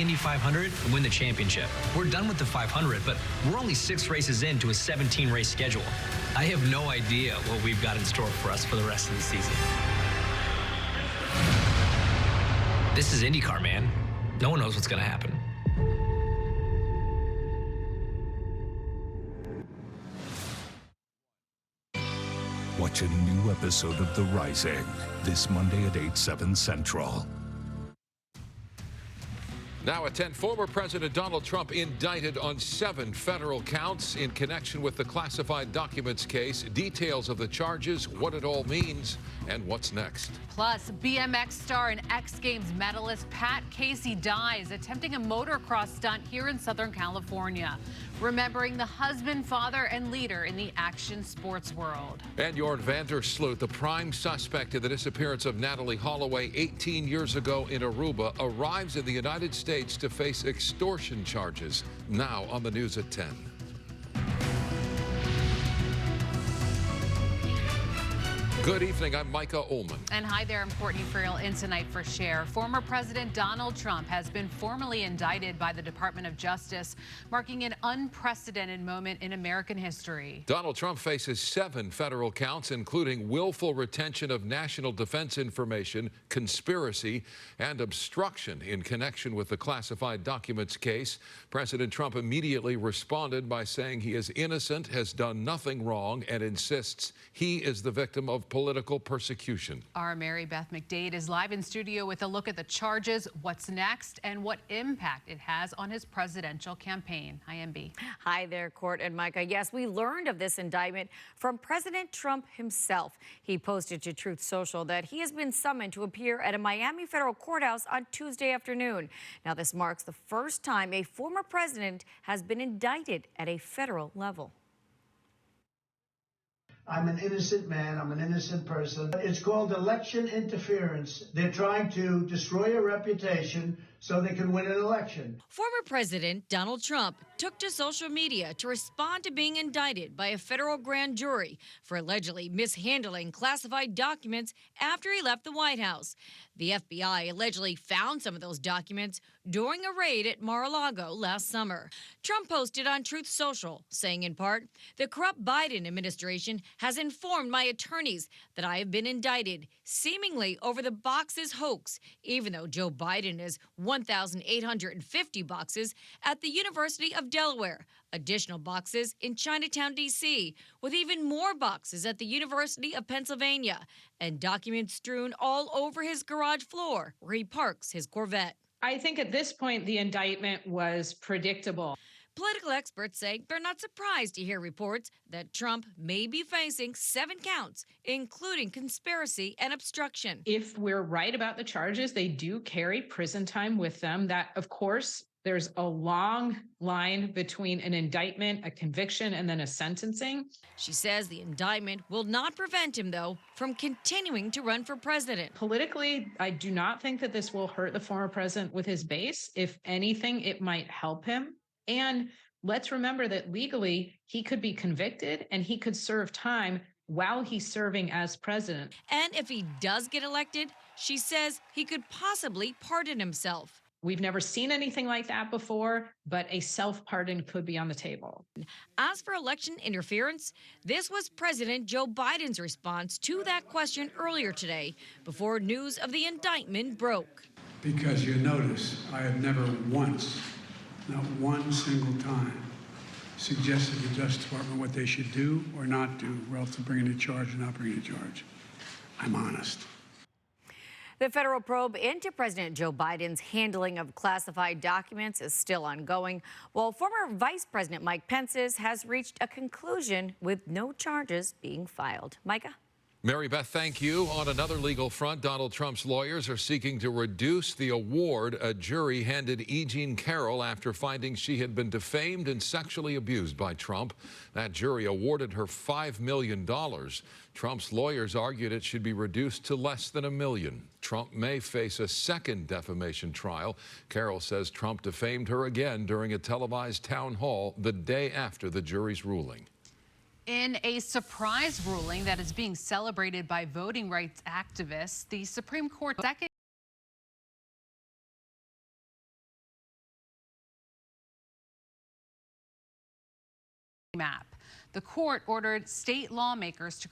Indy 500 and win the championship. We're done with the 500, but we're only 6 races into a 17-race schedule. I have no idea what we've got in store for us for the rest of the season. This is IndyCar, man. No one knows what's going to happen. Watch a new episode of The Rising this Monday at 8/7 Central. Now at 10, former President Donald Trump indicted on 7 federal counts in connection with the classified documents case. Details of the charges, what it all means, and what's next. Plus, BMX star and X Games medalist Pat Casey dies attempting a motocross stunt here in Southern California, remembering the husband, father, and leader in the action sports world. And Jorn Vandersloot, the prime suspect in the disappearance of Natalie Holloway 18 years ago in Aruba, arrives in the United States to face extortion charges. Now on the news at 10. Good evening, I'm Micah Ullman. And hi there, I'm Courtney Friel in tonight for Share. Former President Donald Trump has been formally indicted by the Department of Justice, marking an unprecedented moment in American history. Donald Trump faces 7 federal counts, including willful retention of national defense information, conspiracy, and obstruction in connection with the classified documents case. President Trump immediately responded by saying he is innocent, has done nothing wrong, and insists he is the victim of political persecution. Our Mary Beth McDade is live in studio with a look at the charges, what's next, and what impact it has on his presidential campaign. Hi, MB. Hi there, Court and Micah. Yes, we learned of this indictment from President Trump himself. He posted to Truth Social that he has been summoned to appear at a Miami federal courthouse on Tuesday afternoon. Now, this marks the first time a former president has been indicted at a federal level. I'm an innocent man. I'm an innocent person. It's called election interference. They're trying to destroy your reputation so they can win an election. Former President Donald Trump took to social media to respond to being indicted by a federal grand jury for allegedly mishandling classified documents after he left the White House. The FBI allegedly found some of those documents during a raid at Mar-a-Lago last summer. Trump posted on Truth Social, saying in part, "The corrupt Biden administration has informed my attorneys that I have been indicted, seemingly over the boxes hoax, even though Joe Biden is 1,850 boxes at the University of Delaware, additional boxes in Chinatown, D.C., with even more boxes at the University of Pennsylvania, and documents strewn all over his garage floor where he parks his Corvette." I think at this point, the indictment was predictable. Political experts say they're not surprised to hear reports that Trump may be facing 7 counts, including conspiracy and obstruction. If we're right about the charges, they do carry prison time with them. That, of course, there's a long line between an indictment, a conviction, and then a sentencing. She says the indictment will not prevent him, though, from continuing to run for president. Politically, I do not think that this will hurt the former president with his base. If anything, it might help him. And let's remember that legally, he could be convicted and he could serve time while he's serving as president. And if he does get elected, she says he could possibly pardon himself. We've never seen anything like that before, but a self-pardon could be on the table. As for election interference, this was President Joe Biden's response to that question earlier today before news of the indictment broke. Because you notice, I have never once, not one single time, suggested to the Justice Department what they should do or not do relative to bringing a charge or not bringing a charge. I'm honest. The federal probe into President Joe Biden's handling of classified documents is still ongoing, while former Vice President Mike Pence's has reached a conclusion with no charges being filed. Micah? Mary Beth, thank you. On another legal front, Donald Trump's lawyers are seeking to reduce the award a jury handed E. Jean Carroll after finding she had been defamed and sexually abused by Trump. That jury awarded her $5 million. Trump's lawyers argued it should be reduced to less than $1 million. Trump may face a second defamation trial. Carroll says Trump defamed her again during a televised town hall the day after the jury's ruling. In a surprise ruling that is being celebrated by voting rights activists, the Supreme Court second map. The court ordered state lawmakers to